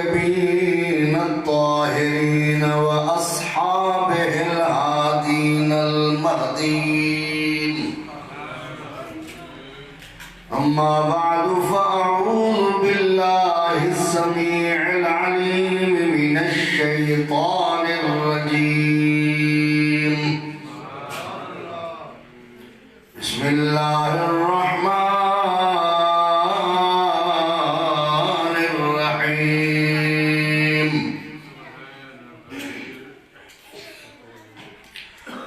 الطيبين الطاهرين وأصحابه الهادين المهديين. أما بعد فأعوذ بالله السميع العليم من الشيطان الرجيم. بسم الله الرحمن الرحيم.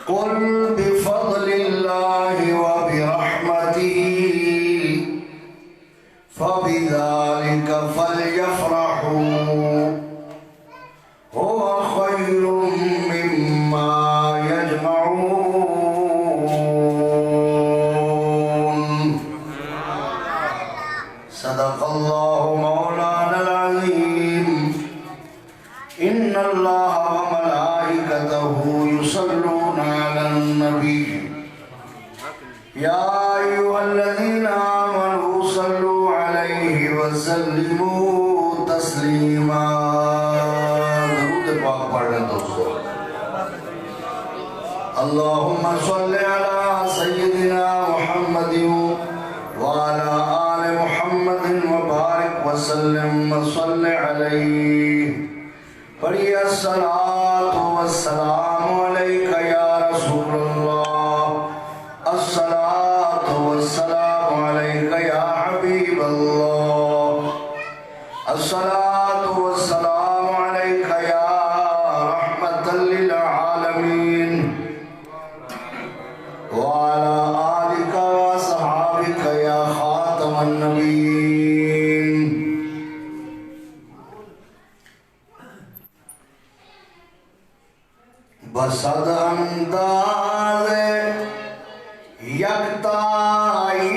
قل بفضل الله وبرحمته فبذلك فليفرحوا هو خير مما يجمعون. صدق الله مولانا العظيم. إن الله وملائكته يصلون على النبي يا أيها الذين آمنوا صلوا عليه وسلموا تسليما. درود پاک پڑھ لیں دوستو. اللهم صل على سيدنا محمد وعلى آل محمد وبارك وسلم وصل عليه. پڑھیے الصلاة والسلام عليك يا رسول الله. الصلاة والسلام عليك يا حبيب الله. الصلاة والسلام عليك يا رحمة للعالمين وعلى آلك وصحابك يا خاتم النبيين. بسد انداز یکتائی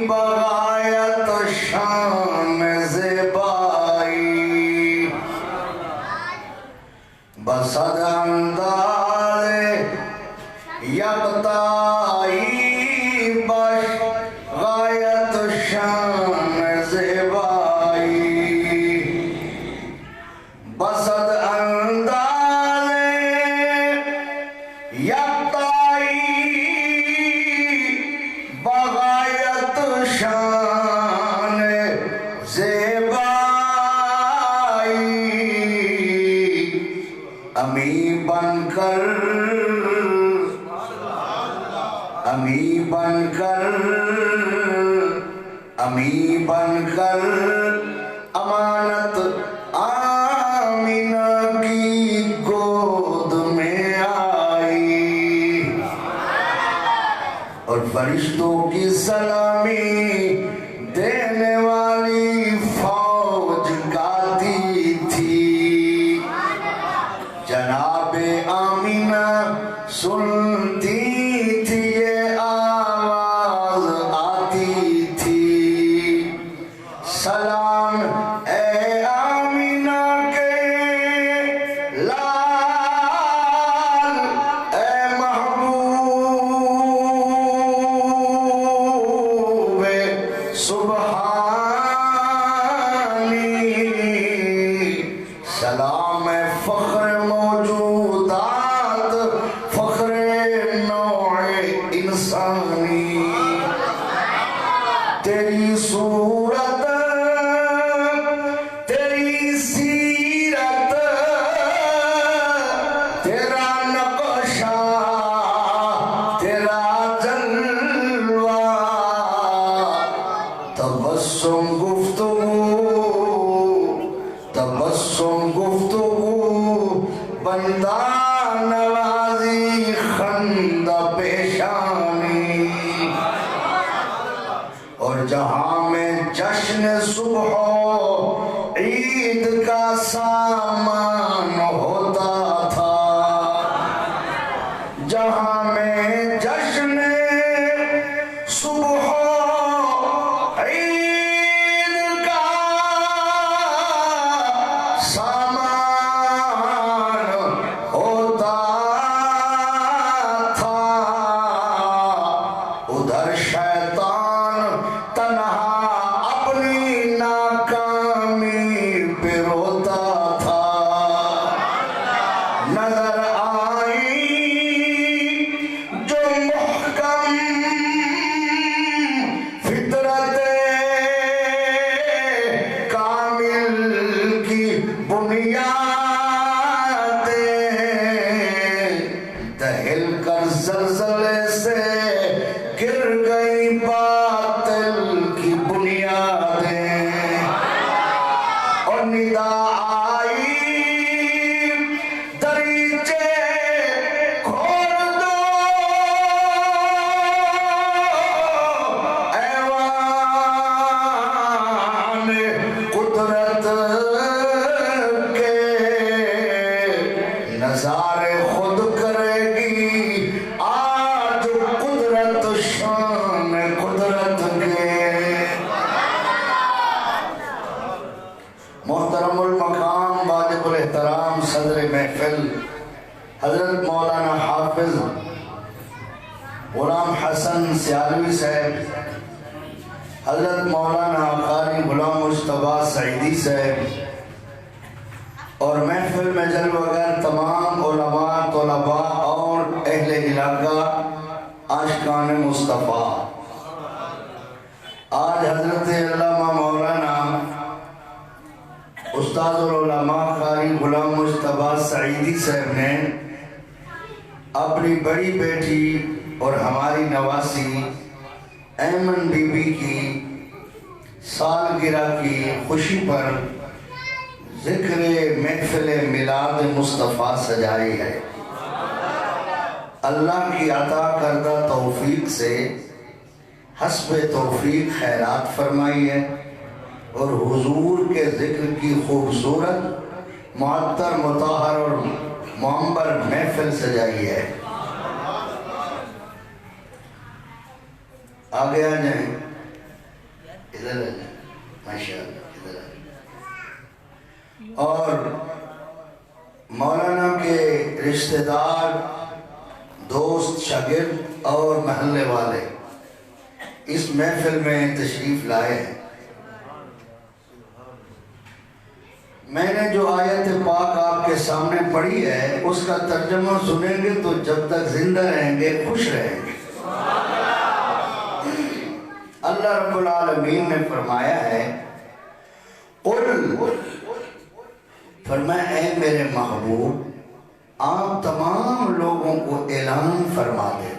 بغایت شان زیبائی. بسد انداز یکتائی بغایت شان زیبائی. بسد انداز یکتائی بغایت شان زیبائی. امی بن کر امانت آمینہ کی گود میں آئی اور فرشتوں کی سلامی دینے والی فوج گاتی تھی. جناب آمینہ سنتی تھی یہ آواز آتی تھی. سلام اے آمینہ کے لال اے محبوب سبحانی. سلام اے فخر موجودات فخر نوع انسانی. تیری صورت تیری سیرت تیرا نقشہ تیرا جلوہ تبسم گفتگو بندہ نوازی خندہ پیشانی. اور جہاں میں جشن صبح عید کا سامان ہوتا تھا. جہاں میں جشن صبح عید کا سامان ہوتا تھا. ادھر شیطان تنہا اپنی ناکامی پہ صدر محفل حضرت مولانا حافظ غلام حسن سیالوی صاحب، حضرت مولانا قاری غلام مصطفیٰ سعیدی صاحب، اور محفل میں جلوگر تمام علماء، طلباء اور اہل علاقہ عاشقان مصطفیٰ۔ آج حضرت علامہ مولانا استاد العلماء قاری غلام مصطفیٰ سعیدی صاحب نے اپنی بڑی بیٹی اور ہماری نواسی ایمن بی بی کی سالگرہ کی خوشی پر ذکر محفل میلاد مصطفیٰ سجائی ہے۔ اللہ کی عطا کردہ توفیق سے حسب توفیق خیرات فرمائی ہے اور حضور کے ذکر کی خوبصورت معطر مطہر اور معمر محفل سجائی ہے۔ آگے آ جائیں، ادھر آ جائیں، ماشاءاللہ ادھر آ جائیں۔ اور مولانا کے رشتہ دار، دوست، شاگرد اور محلے والے اس محفل میں تشریف لائے ہیں۔ میں نے جو آیت پاک آپ کے سامنے پڑھی ہے اس کا ترجمہ سنیں گے تو جب تک زندہ رہیں گے خوش رہیں گے۔ اللہ رب العالمین نے فرمایا ہے، قل، فرمایا اے میرے محبوب آپ تمام لوگوں کو اعلان فرما دیں۔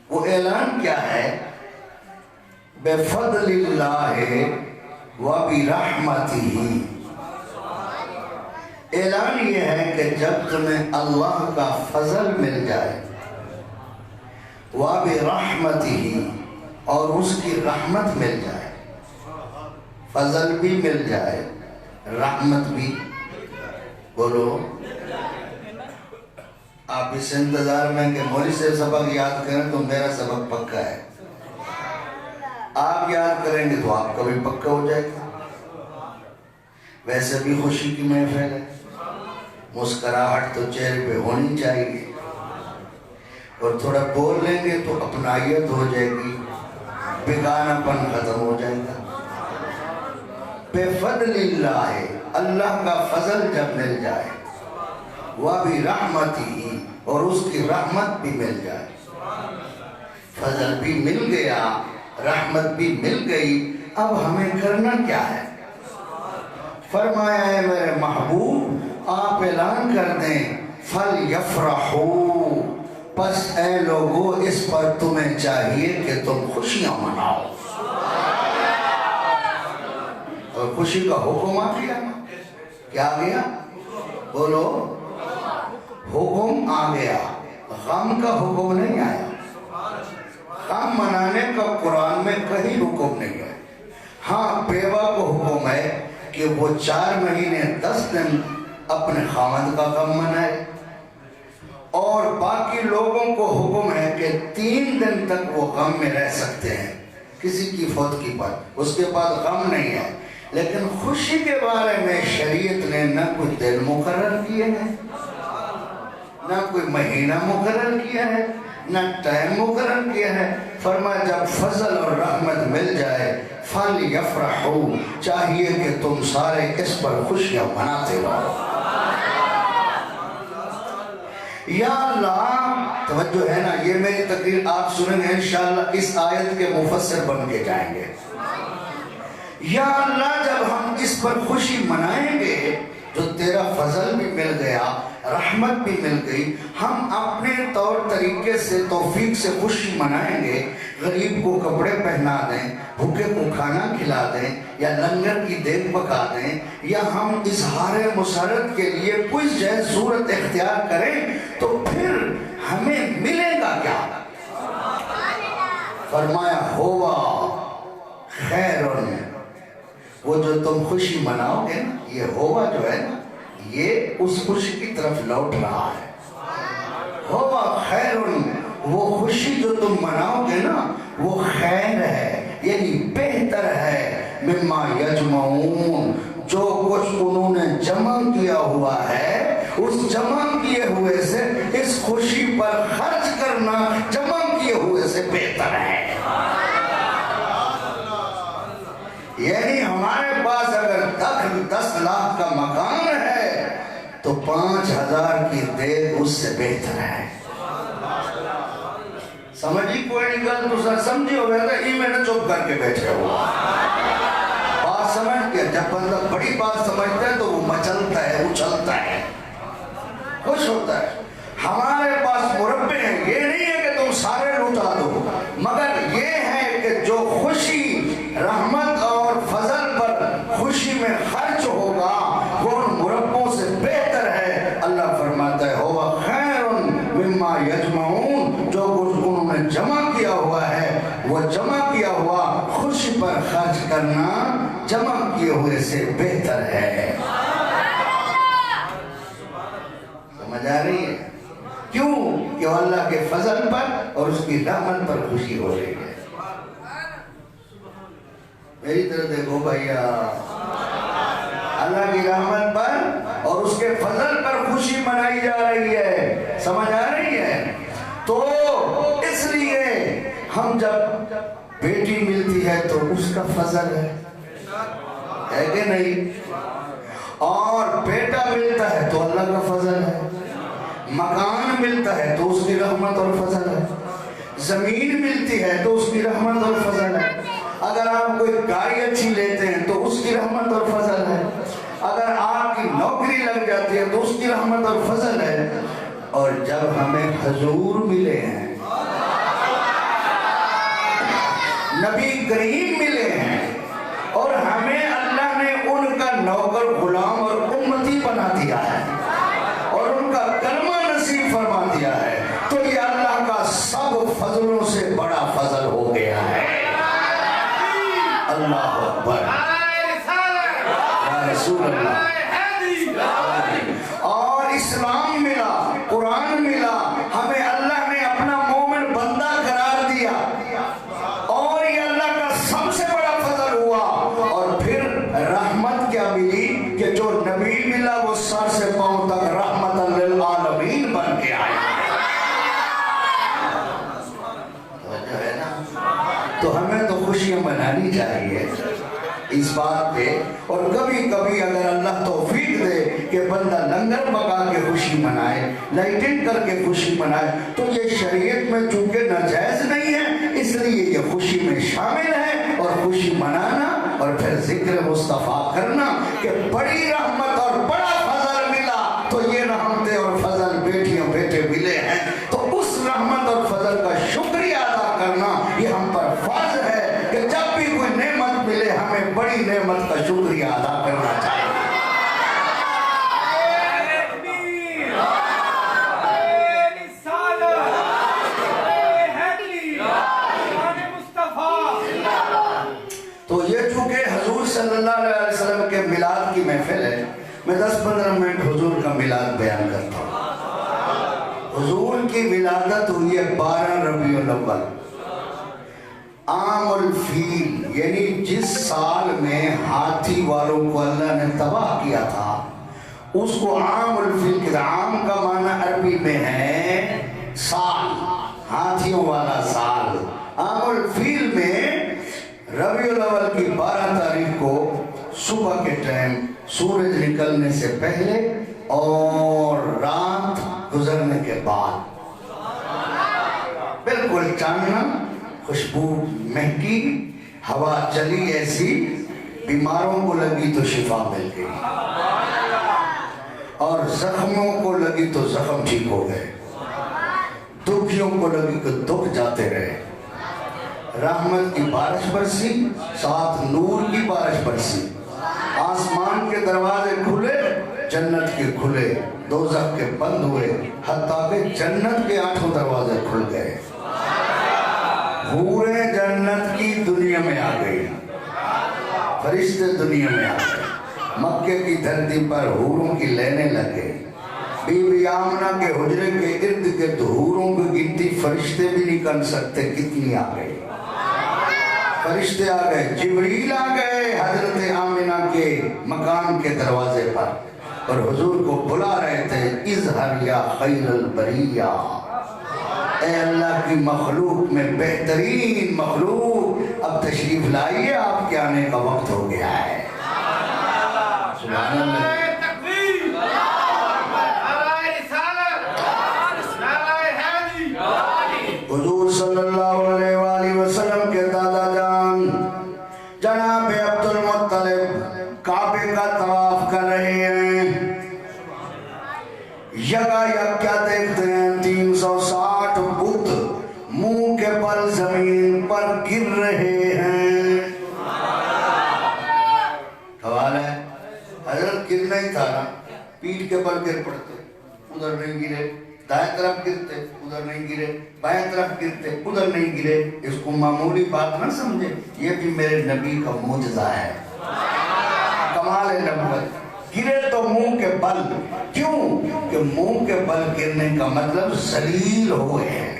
وہ اعلان کیا ہے؟ بفضل اللہ وبرحمتہ۔ اعلان یہ ہے کہ جب تمہیں اللہ کا فضل مل جائے، وبرحمتہ، اور اس کی رحمت مل جائے، فضل بھی مل جائے، رحمت بھی، بولو آپ اس انتظار میں کہ مولی سے سبق یاد کریں تو میرا سبق پکا ہے، آپ یاد کریں گے تو آپ کا بھی پکا ہو جائے گا۔ ویسے بھی خوشی کی محفل ہے، مسکراہٹ تو چہرے پہ ہونی چاہیے، اور تھوڑا بول لیں گے تو اپنائیت ہو جائے گی، بیگانہ پن ختم ہو جائے گا۔ بفضل اللہ، اللہ کا فضل جب مل جائے، وبرحمتہ، اور اس کی رحمت بھی مل جائے، فضل بھی مل گیا، رحمت بھی مل گئی، اب ہمیں کرنا کیا ہے؟ فرمایا ہے میرے محبوب آپ اعلان کر دیں، فَلْيَفْرَحُوا، پس اے لوگو اس پر تمہیں چاہیے کہ تم خوشیاں مناؤ۔ اور خوشی کا حکم آ گیا، کیا آ گیا؟ بولو، حکم آ گیا، غم کا حکم نہیں آیا۔ غم منانے کا قرآن میں کہیں حکم نہیں ہے۔ ہاں بیوہ کو حکم ہے کہ وہ 4 مہینے 10 دن اپنے خاوند کا غم منائے، اور باقی لوگوں کو حکم ہے کہ 3 دن تک وہ غم میں رہ سکتے ہیں کسی کی فوتگی پر، اس کے بعد غم نہیں ہے۔ لیکن خوشی کے بارے میں شریعت نے نہ کوئی دن مقرر کیے ہیں، نہ کوئی مہینہ مقرر کیا ہے، نہ ٹائم مقرر کیا ہے۔ فرمایا جب فضل اور رحمت مل جائے، فَلْيَفْرَحُوا، چاہیے کہ تم سارے اس پر خوشیاں مناتے رہو۔ یا اللہ، توجہ ہے نا، یہ میری تقریر آپ سنیں گے انشاءاللہ اس آیت کے مفسر بن کے جائیں گے۔ یا اللہ جب ہم اس پر خوشی منائیں گے جو تیرا فضل بھی مل گیا، رحمت بھی مل گئی، ہم اپنے طور طریقے سے توفیق سے خوشی منائیں گے، غریب کو کپڑے پہنا دیں، بھوکے کو کھانا کھلا دیں، یا لنگر کی دیگ پکا دیں، یا ہم اظہار مسرت کے لیے کوئی جائز صورت اختیار کریں تو پھر ہمیں ملے گا کیا؟ فرمایا ہوا خیرن، وہ جو تم خوشی مناؤ گے نا، یہ ہوا جو ہے نا، یہ اس خوشی کی طرف لوٹ رہا ہے۔ ہوا خیرن، وہ خوشی جو تم مناؤ گے نا وہ خیر ہے، یعنی بہتر ہے، مما یجمعون، جو کچھ انہوں نے جمع کیا ہوا ہے اس جمع کیے ہوئے سے اس خوشی پر خرچ کرنا جمع کیے ہوئے سے بہتر ہے۔ یعنی ہمارے پاس اگر 10 لاکھ کا مکان ہے تو 5,000 کی دیگ اس سے بہتر ہے۔ سمجھی کوئی نہیں گل تو سر سمجھی ہو گیا تھا میں نے چپ کر کے بیٹھے ہوا بات سمجھ کے جب بندہ بڑی بات سمجھتا ہے تو وہ مچلتا ہے اچھلتا ہے خوش ہوتا ہے۔ ہمارے پاس مربع ہیں، یہ نہیں ہے کہ تم سارے لوٹا دو، مگر یہ ہے کہ جو خوشی رحمت اور فضل پر خوشی میں خرچ ہوگا وہ ان مربوں سے بہتر ہے۔ اللہ فرماتا ہے ہوا خیر مما یجمعون، جو کچھ انہوں نے جمع کیا ہوا ہے وہ جمع کیا ہوا خوشی پر خرچ کرنا جمع کیے ہوئے سے بہتر ہے۔ سمجھ آ رہی ہے؟ کیوں کہ اللہ کے فضل پر اور اس کی رحمت پر خوشی ہو رہی ہے۔ میری طرف دیکھو بھائیا، اللہ کی رحمت پر اور اس کے فضل پر خوشی منائی جا رہی ہے۔ سمجھ آ رہی ہے؟ تو اس لیے ہم جب بیٹی ملتی ہے تو اس کا فضل ہے کہ نہیں، اور بیٹا ملتا ہے تو اللہ کا فضل ہے، مکان ملتا ہے تو اس کی رحمت اور فضل ہے، زمین ملتی ہے تو اس کی رحمت اور فضل ہے، اگر آپ کوئی گاڑی اچھی لیتے ہیں تو اس کی رحمت اور فضل ہے، اگر آپ کی نوکری لگ جاتی ہے تو اس کی رحمت اور فضل ہے۔ اور جب ہمیں حضور ملے ہیں، نبی کریم ملے ہیں، اور ہمیں اللہ نے ان کا نوکر غلام اور امتی بنا دیا ہے اور ان کا کلمہ نصیب فرما دیا ہے، تو یہ اللہ کا سب فضلوں سے بڑا فضل ہو گیا ہے۔ اللہ اکبر، یا رسول اللہ۔ اور اسلام ملا، قرآن ملا، ہمیں اللہ نے اپنا مومن بندہ قرار دیا، اور یہ اللہ کا سب سے بڑا فضل ہوا۔ اور پھر رحمت کیا ملی کہ جو نبی ملا وہ سر سے پاؤں تک رحمت للعالمین بن کے آیا۔ تو ہمیں تو خوشیاں منانی چاہیے اس بات پہ، اور کبھی کبھی اگر اللہ توفیق دے کہ بندہ لنگر پکا کے خوشی منائے، لائٹنگ کر کے خوشی منائے، تو یہ شریعت میں چونکہ ناجائز نہیں ہے، اس لیے یہ خوشی میں شامل ہے۔ اور خوشی منانا اور پھر ذکر مصطفیٰ کرنا کہ بڑی رحمت اور بڑا فضل ملا، تو یہ رحمتیں اور فضل بیٹیاں بیٹے ملے ہیں، تو اس رحمت اور فضل کا شکریہ ادا کرنا یہ ہم پر فرض ہے کہ جب بھی کوئی نعمت ملے ہمیں بڑی نعمت کا شکریہ ادا کرنا چاہیے۔ تو یہ چونکہ حضور صلی اللہ علیہ وسلم کے میلاد کی محفل ہے، میں 10-15 منٹ حضور کا میلاد بیان کرتا ہوں۔ حضور کی ولادت ہوئی ہے 12 ربیع الاول، عام الفیل، یعنی جس سال میں ہاتھی والوں کو اللہ نے تباہ کیا تھا اس کو عام الفیل کے، عام کا معنی عربی میں ہے سال، ہاتھیوں والا سال۔ عام الفیل میں ربیع الاول کی 12 تاریخ کو صبح کے ٹائم سورج نکلنے سے پہلے اور رات گزرنے کے بعد بالکل چاندنا، خوشبو مہکی، ہوا چلی ایسی، بیماروں کو لگی تو شفا مل گئی، اور زخموں کو لگی تو زخم ٹھیک ہو گئے، دکھیوں کو لگی تو دکھ جاتے رہے، رحمت کی بارش برسی، ساتھ نور کی بارش برسی، آسمان کے دروازے کھلے، جنت کے کھلے، دوزخ کے بند ہوئے، حتیٰ کہ جنت کے 8 دروازے کھل گئے، حوریں جنت کی دنیا میں آ گئی، فرشتے دنیا میں آ گئے، مکے کی دھرتی پر حوروں کی لینے لگے، بی بی آمنہ کے حجرے کے ارد گرد حوروں کی گنتی فرشتے بھی نہیں کر سکتے کتنی آ گئی، فرشتے آ گئے، جبریل آ گئے حضرت آمنہ کے مکان مکان کے دروازے پر اور حضور کو بلا رہے تھے، اظہر یا خیر البریہ، اے اللہ کی مخلوق میں بہترین مخلوق، اب تشریف لائیے، آپ کے آنے کا وقت ہو گیا ہے۔ سبحان اللہ۔ حضور صلی اللہ علیہ وآلہ وسلم کے دادا جان جناب عبد المطلب کعبے کا طواف کر رہے ہیں، یکا یک کیا دیکھتے ہیں، 360 بت منہ کے بل زمین پر گر رہے ہیں۔ حوال ہے حضرت گرنا ہی تھا نا، پیٹ کے بل گر پڑتے، ادھر نہیں گرے، دائیں طرف گرتے ادھر نہیں گرے، بائیں طرف گرتے ادھر نہیں گرے، اس کو معمولی بات نہ سمجھے، یہ بھی میرے نبی کا معجزہ ہے، کمال نبوت۔ گرے تو منہ کے بل، کیوں کہ منہ کے بل گرنے کا مطلب ذلیل ہوئے ہیں،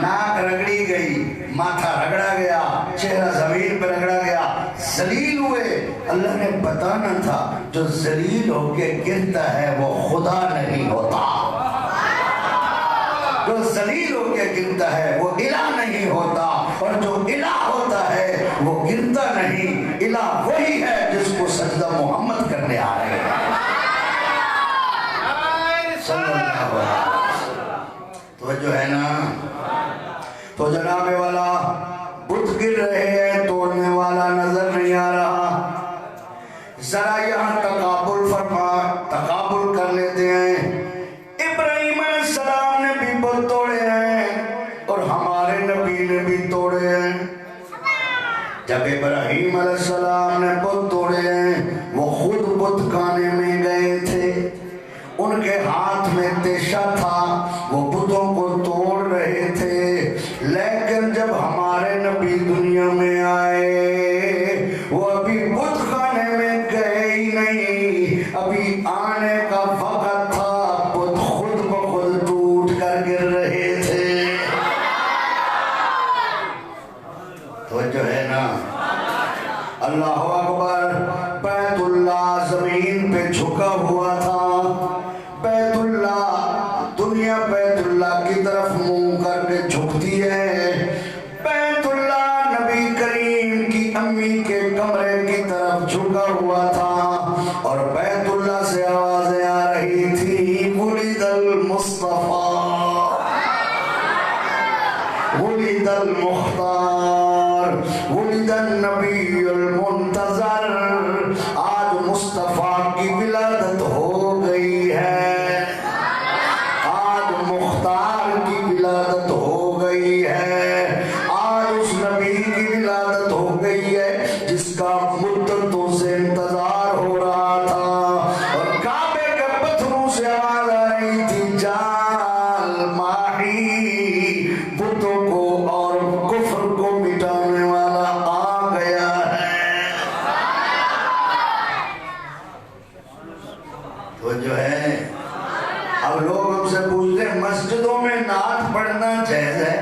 ناک رگڑی گئی، ماتھا رگڑا گیا، چہرہ زمین پر رگڑا گیا، ذلیل ہوئے۔ اللہ نے بتانا تھا جو ذلیل ہو کے گرتا ہے وہ خدا نہیں ہوتا، جو ذلیل ہو کے گرتا ہے وہ الہ نہیں ہوتا، اور جو الہ ہوتا ہے وہ گرتا نہیں۔ الہ وہی ہے جس کو سجدہ محمد کرنے آ رہے ہیں صلی اللہ علیہ وسلم۔ تو جو ہے نا، تو جناب والا بت گر رہے ہیں، توڑنے والا نظر نہیں آ رہا، ذرا یہاں تقابل تقابل کر لیتے ہیں۔ ابراہیم علیہ السلام نے بھی بت توڑے ہیں اور ہمارے نبی نے بھی توڑے ہیں۔ جب ابراہیم علیہ السلام نے بت توڑے ہیں، وہ خود بت خانے میں گئے تھے، ان کے ہاتھ میں تیشہ تھا، وہ بتوں کو توڑ رہے تھے، لیکن جب ہمارے نبی دنیا میں آئے وہ ابھی بت خانے میں گئے ہی نہیں، ابھی آنے کا وقت تھا، بت خود بخود ٹوٹ کر گر رہے تھے۔ تو جو ہے نا، اللہ اکبر، بیت اللہ زمین پہ جھکا ہوا تھا، بیت اللہ، دنیا بیت اللہ کی طرف منہ کر کے جھکتی ہے، بیت اللہ نبی کریم کی امی کے کمرے کی طرف جھکا ہوا تھا، اور بیت اللہ سے آوازیں آ رہی تھی، ولد المصطفیٰ، ولد المختار، ولد النبی المنتظر، آج مصطفیٰ کی ولادت ہو گئی ہے، آج مختار کی ولادت ہو گئی ہے، آج اس نبی کی ولادت ہو گئی ہے جس کا مدتوں سے انتظار ہو رہا تھا۔ اور کعبے کے پتھروں سے آواز آ رہی تھی، جال ماہی، بتوں کو اور کفر کو مٹانے والا آ گیا ہے۔ تو جو ہے، اب لوگ ہم سے پوچھتے ہیں مسجدوں میں نعت پڑھنا جائز ہے؟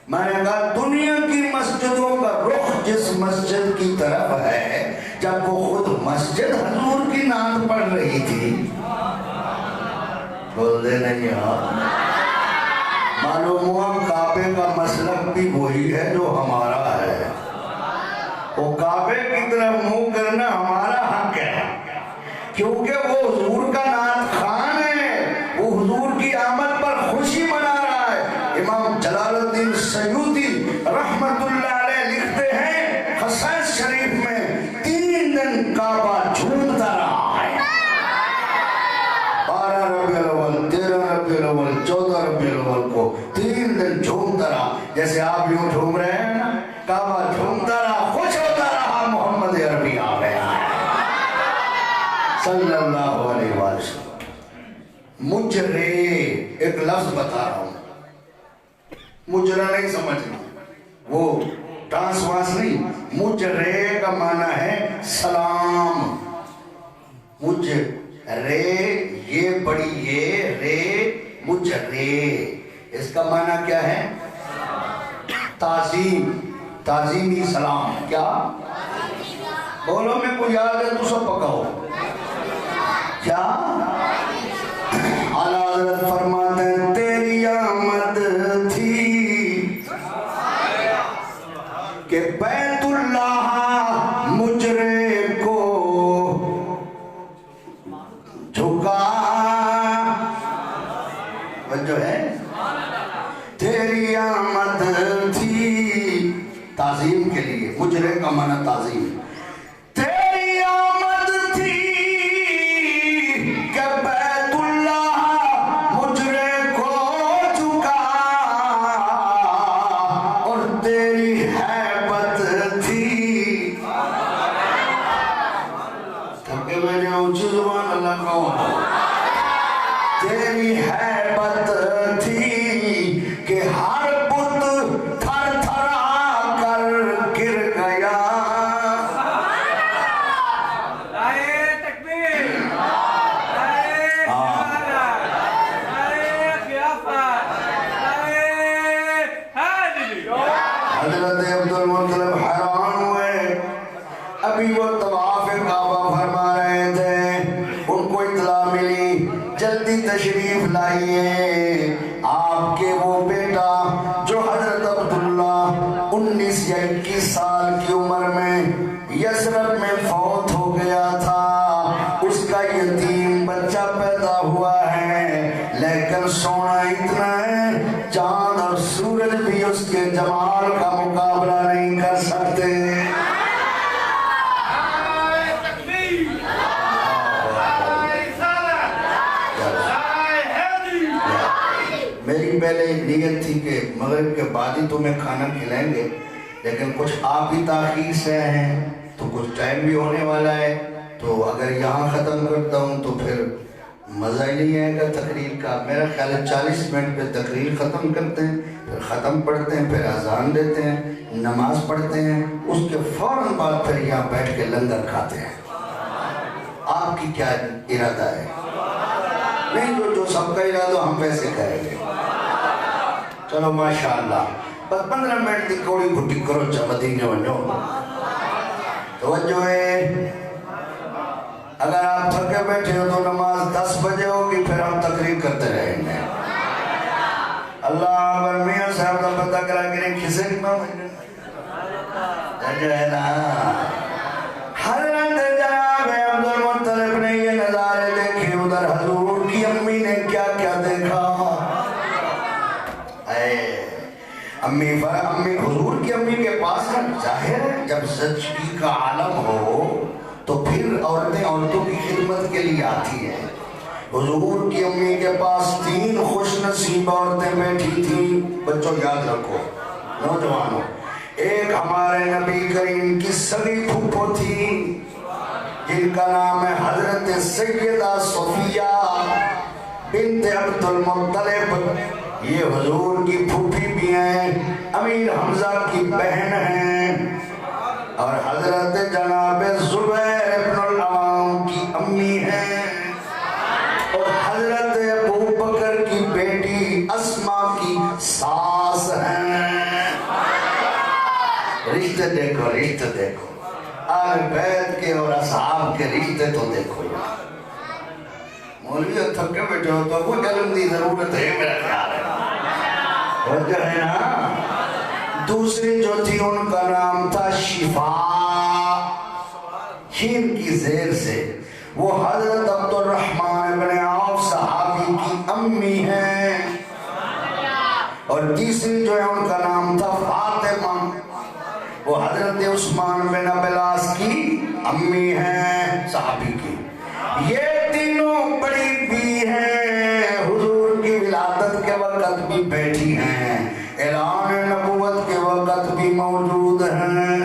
میں نے کہا دنیا کی مسجدوں کا رخ جس مسجد کی طرف ہے، جب وہ خود مسجد حضور کی نعت پڑھ رہی تھی، بول دے نہیں آپ، معلوم ہوا کعبے کا مسلک بھی وہی ہے جو ہمارا ہے، وہ کعبے کی طرف منہ کرنا ہمارا حق ہے، کیونکہ وہ حضور کا نعت خوان ہے، وہ حضور کی آمد پر خوشی منا رہا ہے۔ امام جلال الدین سیوطی رحمت اللہ علیہ لکھتے ہیں، خصائص شریف میں 3 دن کعبہ جھومتا رہا ہے، 12 ربیع الاول، 13 ربیع الاول، 14 ربیع الاول کو 3 دن جھومتا رہا، جیسے آپ یوں جھوم رہے ہیں نا، کعبہ جھومتا رہا، خوش ہوتا رہا، محمد عربی آ گیا ہے صلی اللہ علیہ وسلم۔ مجرے، ایک لفظ بتا رہا ہوں، مجرہ نہیں سمجھنا، وہ ٹانس وانس نہیں، مجرے کا معنی ہے سلام، مجرے، یہ بڑی یہ رے، مجرے، اس کا معنی کیا ہے؟ تعظیم، تعظیمی سلام، کیا؟ بولو میں کو یاد ہے تو سب پکاؤ کیا اعلیٰ حضرت فرماتے ہیں تیری آمد تھی کہ بیت اللہ مجرے کو جھکا جو ہے تیری آمد تھی تعظیم کے لیے مجرے کا معنی تعظیم تیری آمد تھی کہ بیت اللہ مجرے کو جھکا اور تیری ہیبت تھی تھکے میرے اونچی زبان اللہ کا تیری ہیبت تھی کہ ہر بت تھر تھرا کر گر گیا حضرت عبدالمطلب حیران ہوئے ابھی وہ طواف کعبہ فرما رہے تھے ان کو اطلاع ملی جلدی تشریف لائیے آپ کے وہ بیٹا جو حضرت عبداللہ 19 یا 21 سال کی عمر میں یثرب میں فوت ہو گیا تھا اس کا یتیم بچہ پیدا ہوا ہے لیکن سونا اتنا ہے چاند اور سورج بھی اس کے جمال کا مقابلہ نہیں کر سکتے میری پہلے نیت تھی کہ مغرب کے بعد ہی تمہیں کھانا کھلائیں گے لیکن کچھ آپ ہی تاخیر سے ہیں تو کچھ ٹائم بھی ہونے والا ہے تو اگر یہاں ختم کرتا ہوں تو پھر مزہ ہی نہیں آئے گا تقریر کا میرا خیال ہے 40 منٹ پہ تقریر ختم کرتے ہیں پھر ختم پڑھتے ہیں پھر اذان دیتے ہیں نماز پڑھتے ہیں اس کے فوراً بعد پھر یہاں بیٹھ کے لنگر کھاتے ہیں آپ کی کیا ارادہ ہے نہیں جو سب کا ارادہ ہم ویسے کریں گے چلو ماشاءاللہ بس 15 منٹ کی کوڑی گھٹی کرو مدینے ونجو توجہ ہے اگر آپ تھکے بیٹھے ہو تو نماز 10 بجے ہوگی پھر ہم تقریر کرتے رہیں گے اللہ برمیاں صاحب کا پتہ کرا کے نہیں کھسے کی ماں جو ہے نا حضرت جناب عبدالمطلب نے یہ نظارے دیکھے ادھر حضور کی امی نے کیا کیا دیکھا امی حضور کی امی کے پاس ظاہر ہے جب زچگی کا عالم ہو تو پھر عورتیں عورتوں کی خدمت کے لیے آتی ہیں حضور کی امی کے پاس 3 خوش نصیب عورتیں بیٹھی تھیں بچوں یاد رکھو نوجوانوں ایک ہمارے نبی کریم کی سگی پھوپھو تھی جن کا نام ہے حضرت سیدہ صفیہ بنت عبد المطلب یہ حضور کی پھوپھی بھی ہیں امیر حمزہ کی بہن ہیں اور حضرت جناب زبیر ابن العوام کی امی ہیں اور حضرت ابو بکر کی بیٹی اسما کی ساس ہیں رشتے دیکھو آل بیت کے اور اصحاب کے رشتے تو دیکھو مولوی تھکے بیٹھے ہو تو کوئی علم دی ضرورت ہے میرا خیال ہے وجہ ہے نا دوسری جو تھی ان کا نام تھا شفا شین کی زیر سے وہ حضرت عبد الرحمن بن عوف صحابی کی امی ہیں اور تیسری جو ہے ان کا نام تھا فاطمہ وہ حضرت عثمان بن عباس کی امی ہیں صحابی کی یہ تینوں بڑی بھی ہیں حضور کی ولادت کے وقت بھی بیٹھی ہیں اعلان نبوت کے وقت بھی موجود ہیں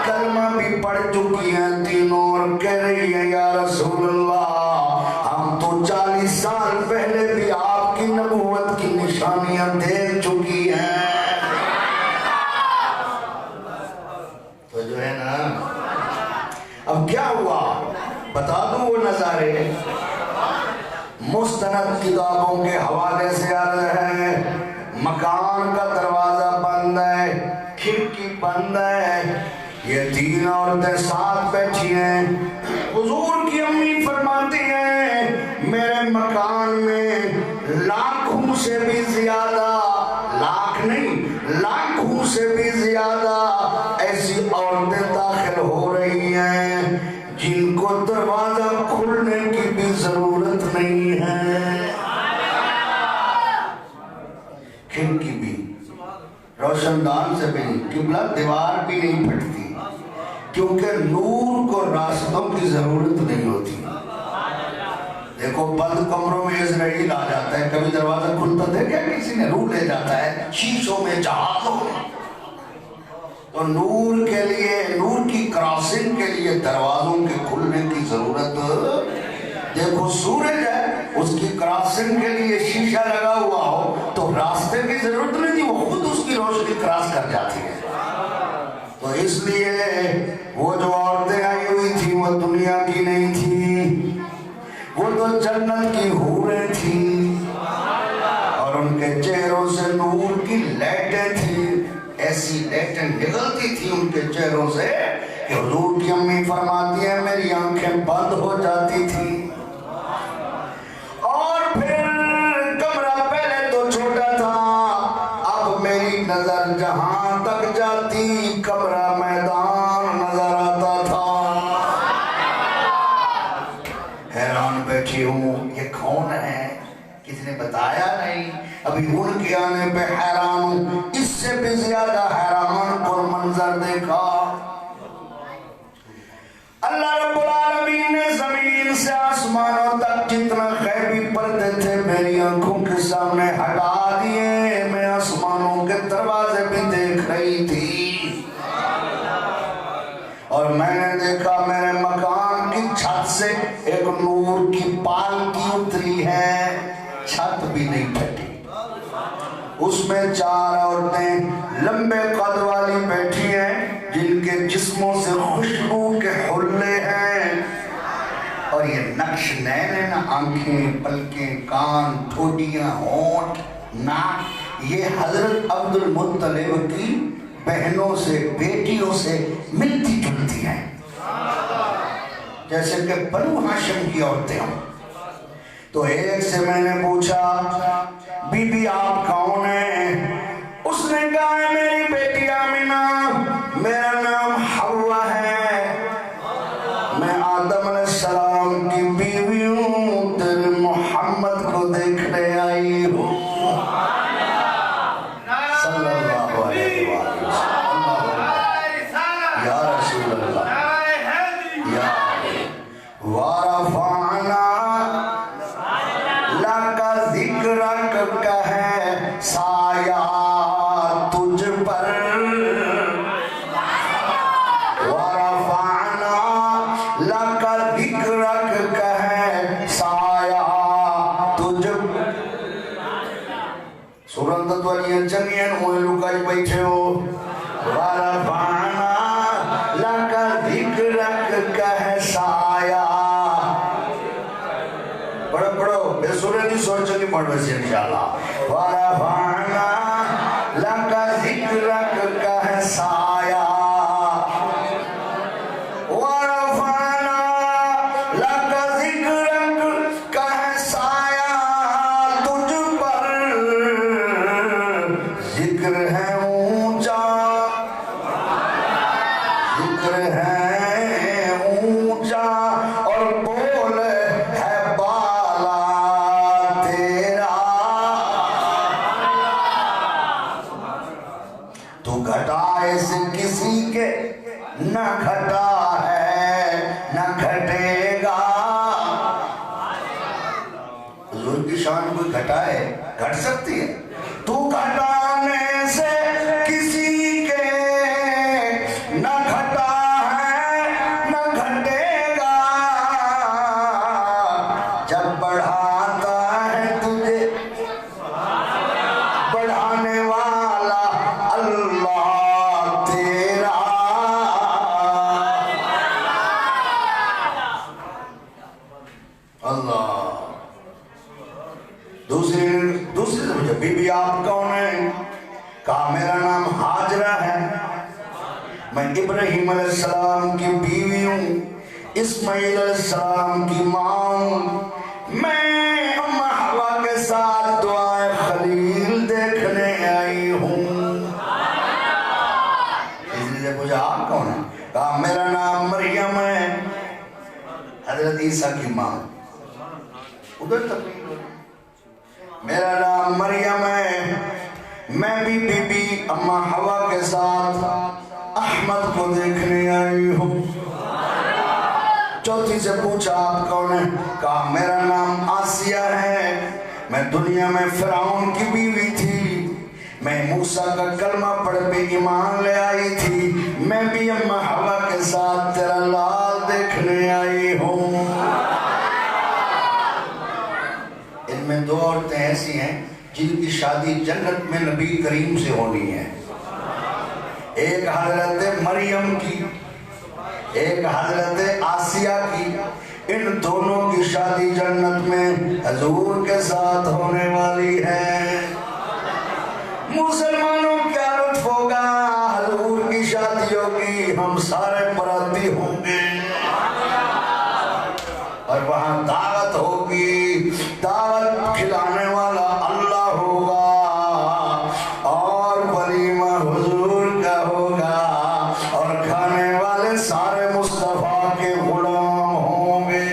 کلمہ بھی پڑھ چکی ہیں تینوں اور کہہ رہی ہیں یا رسول اللہ ہم تو 40 سال پہلے بھی آپ کی نبوت کی نشانیاں دیکھ چکی ہیں تو جو ہے نا اب کیا ہوا بتا دوں وہ نظارے مستند کتابوں کے حوالے سے عرض ہے مکان کا دروازہ بند ہے کھڑکی بند ہے یہ تین عورتیں ساتھ بیٹھی ہیں. حضور کی امی فرماتی ہیں میرے مکان میں لاکھوں سے بھی زیادہ، لاکھ نہیں لاکھوں سے بھی زیادہ ایسی عورتیں داخل ہو رہی ہیں جن کو دروازہ کھلنے کی بھی ضرورت نہیں ہے، کھڑکی بھی، روشن دان سے بھی نہیں، قبلہ دیوار بھی نہیں پھٹتی، کیونکہ نور کو راستوں کی ضرورت نہیں ہوتی. دیکھو بند کمروں میں اسرائیل آ جاتا ہے، کبھی دروازہ کھلتا دیکھا کسی نے، روح لے جاتا ہے شیشوں میں جہازوں میں. تو نور کے لیے، نور کی کراسنگ کے لیے دروازوں کے کھلنے کی ضرورت. دیکھو سورج ہے، اس کی کراسنگ کے لیے شیشہ لگا ہوا ہو تو راستے کی ضرورت نہیں تھی، وہ خود اس کی روشنی کراس کر جاتی ہے. تو اس لیے وہ جو عورتیں آئی ہوئی تھیں وہ دنیا کی نہیں تھی، وہ تو جنت کی حوریں تھیں، اور ان کے چہروں سے نور کی لائٹیں تھیں. ایسی لائٹیں نکلتی تھی ان کے چہروں سے کہ حضور کی امی فرماتی ہیں میری آنکھیں بند ہو جاتی تھی. اور پھر کمرہ پہلے تو چھوٹا تھا، اب میری نظر جہاں تک جاتی کمرہ میدان نظر آتا تھا. حیران بیٹھی ہوں یہ کون ہے، کسی نے بتایا نہیں، ابھی ان کے آنے پہ حیران ہوں. اس سے بھی زیادہ حیران پر منظر دیکھا. اللہ رب العالمین نے زمین سے آسمانوں تک جتنا غیبی پردے تھے میری آنکھوں کے سامنے ہٹا دیے. میں آسمانوں کے دروازے بھی دیکھ رہی تھی، اور میں نے دیکھا میرے مکان کی چھت سے ایک نور کی پالکی اتری ہے، چھت بھی نہیں پھٹی. اس میں 4 عورتیں لمبے قد والی بیٹھی ہیں جن کے جسموں سے خوشبو کے حلے ہیں، اور یہ نقش نین ہے نا، آنکھیں، پلکیں، کان، ٹھوڈیاں، ہونٹ، ناک، یہ حضرت عبد المطلب کی بہنوں سے، بیٹیوں سے ملتی جلتی ہیں، جیسے کہ بنو ہاشم کی عورتیں ہوں. تو ایک سے میں نے پوچھا بی بی آپ کون ہیں؟ اس نے کہا ہے میری بیٹی آمینہ، میرا نام حوا ہے، میں آدم علیہ السلام کی بیوی ہوں، تیرے محمد کو دیکھنے آئی ہوں. صلی اللہ علیہ وسلم. یا رسول اللہ یا وَرَفَعْنَا لَكَ ذِكْرَكَ کہے سایہ تجھ پر، وَرَفَعْنَا لَكَ ذِكْرَكَ کہے سایہ تجھ پر. سورت والی چنگین ہوئے لکائی بیٹھے ہو. وَرَفَعْنَا لَكَ ذِكْرَكَ کہے سایہ. پڑھو بے سورے نہیں سوچ چلی پڑھ بسی انشاءاللہ. وَرَفَعْنَا لَكَ ذِكْرَكَ کہے سایہ، وَرَفَعْنَا لَكَ ذِكْرَكَ کہے سایہ تجھ پر. ذکر ہے اونچا، ذکر ہے اونچا، اور بول ہے بالا تیرا. تو گھٹائے سے کسی کے نہ گھٹا ہے نہ گھٹے گا. حضور کی شان کوئی گھٹائے، گھٹ سکتی ہے؟ تو گھٹانے سے کسی کے نہ گھٹا ہے نہ گھٹے گا. جب بڑھاتا ہے تجھے بڑھانے والا اللہ تیرا. اللہ. دوسری سے بی بی آپ کون ہیں؟ کہا میرا نام حاجرہ ہے، میں ابراہیم علیہ السلام کی بیوی ہوں، اسماعیل علیہ السلام کی ماں ہوں، میں اماں حوا کے ساتھ دعائے خلیل دیکھنے آئی ہوں۔ اس لیے پوچھا آپ کون ہے؟ کہا میرا نام مریم ہے، حضرت عیسیٰ کی ماں۔ ادھر تک میرا نام مریم ہے، میں بھی بی بی اماں حوا کے ساتھ احمد کو دیکھنے آئی ہوں۔ چوتھی سے پوچھا آپ کون ہے؟ کہا میرا نام آسیہ ہے، میں دنیا میں فرعون کی بیوی تھی، میں موسیٰ کا کلمہ پڑھ پہ ایمان لے آئی تھی، میں بھی اماں حوا کے ساتھ تیرا لال دیکھنے آئی ہوں۔ ان میں دو عورتیں ایسی ہیں جن کی شادی جنت میں نبی کریم سے ہونی ہے، ایک حضرت مریم کی، ایک حضرت آسیہ کی۔ ان دونوں کی شادی جنت میں حضور کے ساتھ ہونے والی ہے۔ مسلمانوں کیا لطف ہوگا حضور کی شادیوں کی، ہم سارے براتی ہوں گے اور وہاں دعوت ہوگی، دعوت کھلانے والا اللہ ہوگا اور ولیمہ حضور کا ہوگا اور کھانے والے سارے مصطفیٰ کے غلام ہوں گے۔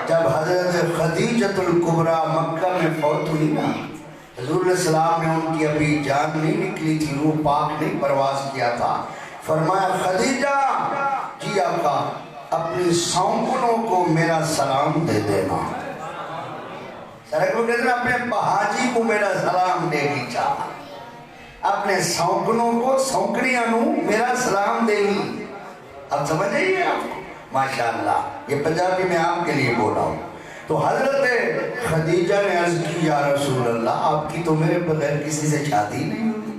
جب حضرت خدیجۃ الکبریٰ مکہ میں فوت ہوئی نا، حضور علیہ السلام نے ان کی ابھی جان نہیں نکلی تھی، روح پاک نہیں پرواز کیا تھا، فرمایا خدیجہ جی آقا اپنی سونکنوں کو میرا سلام دے دینا۔ سرک وہ کہتے ہیں اپنے بہاجی کو میرا سلام دے گی چاہا، اپنے سونکنوں کو سونکنیاں نو میرا سلام دے گی۔ اب سمجھ آئیے آپ کو؟ ماشاءاللہ یہ پنجابی میں آپ کے لیے بولا ہوں۔ تو حضرت خدیجہ نے عرض کی یا رسول اللہ آپ کی تو میرے بغیر کسی سے شادی نہیں ہوئی،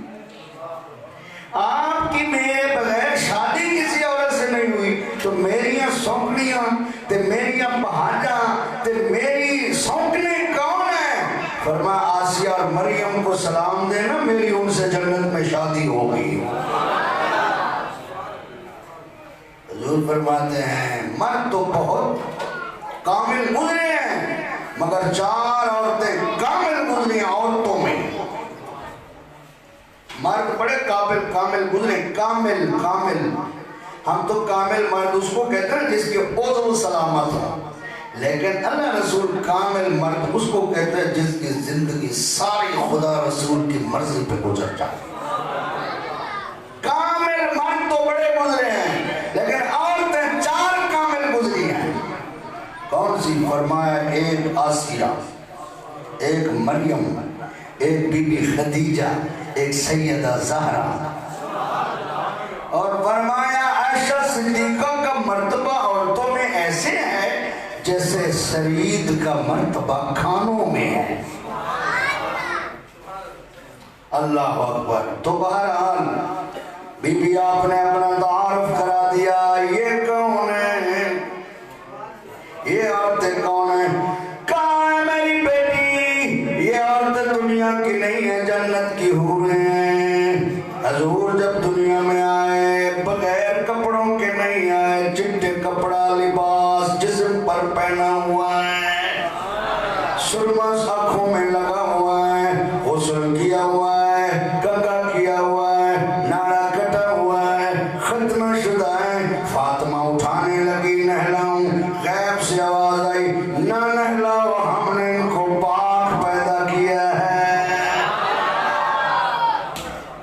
آپ کی میرے بغیر شادی کسی عورت سے نہیں ہوئی، تو میریاں سونکنیاں تے میریاں بہاجاں تے میری سونکنے کون ہیں؟ فرمایا آسیہ اور مریم کو سلام دینا، میری ان سے جنت میں شادی ہو گئی۔ حضور فرماتے ہیں مرد تو بہت کامل گزرے ہیں مگر چار عورتیں کامل گزری ہیں عورتوں میں۔ مرد بڑے کامل گزرے، کامل ہم تو کامل مرد اس کو کہتے ہیں جس کے عضو سلامت ہو، لیکن اللہ رسول کامل مرد اس کو کہتے ہیں جس کی زندگی ساری خدا رسول کی مرضی پہ گزر جائے۔ کامل مرد تو بڑے گزرے ہیں لیکن عورتیں چار کامل گزری ہیں۔ کون سی؟ فرمایا ایک آسیہ، ایک مریم، ایک بی بی خدیجہ، ایک سیدہ زہرا، اور فرمایا عائشہ صدیقہ کا مرتبہ عورتوں میں ایسے ہے جیسے سرید کا مرتبہ کھانوں میں ہے۔ اللہ اکبر۔ تو بہرحال بی بی آپ نے اپنا تعارف کرا دیا، یہ کون ہے، یہ عورتیں کون ہیں؟ کہاں ہے میری بیٹی؟ یہ عورتیں دنیا کی نہیں ہیں، جنت کی حوریں ہیں۔ حضور جب دنیا میں آئے بغیر کپڑوں کے نہیں آئے، چٹے کپڑا لباس جسم پر پہنا ہوا ہے، سرما آنکھوں میں لگا ہوا ہے، غسل کیا ہوا ہے، کنگا کیا ہوا ہے، ناڑا کٹا ہوا ہے، ختنہ شدہ ہے۔ فاطمہ اٹھانے لگی نہلاؤں، غیب سے آواز آئی نہ نہلاؤ، ہم نے ان کو پاک پیدا کیا ہے۔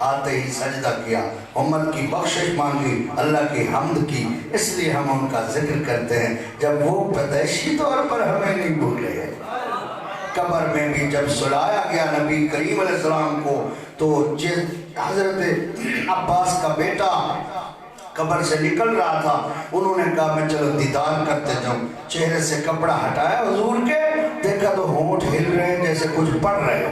آتے ہی سجدہ کیا، امت کی بخشش مانگی، اللہ کی حمد کی، اس لیے ہم ان کا ذکر کرتے ہیں جب وہ پیدائشی طور پر ہمیں نہیں بھولے۔ قبر میں بھی جب سلایا گیا نبی کریم علیہ السلام کو تو حضرت عباس کا بیٹا قبر سے نکل رہا تھا، انہوں نے کہا میں چلو دیدار کرتے جاؤں، چہرے سے کپڑا ہٹایا حضور کے، دیکھا تو ہونٹ ہل رہے ہیں جیسے کچھ پڑھ رہے ہو،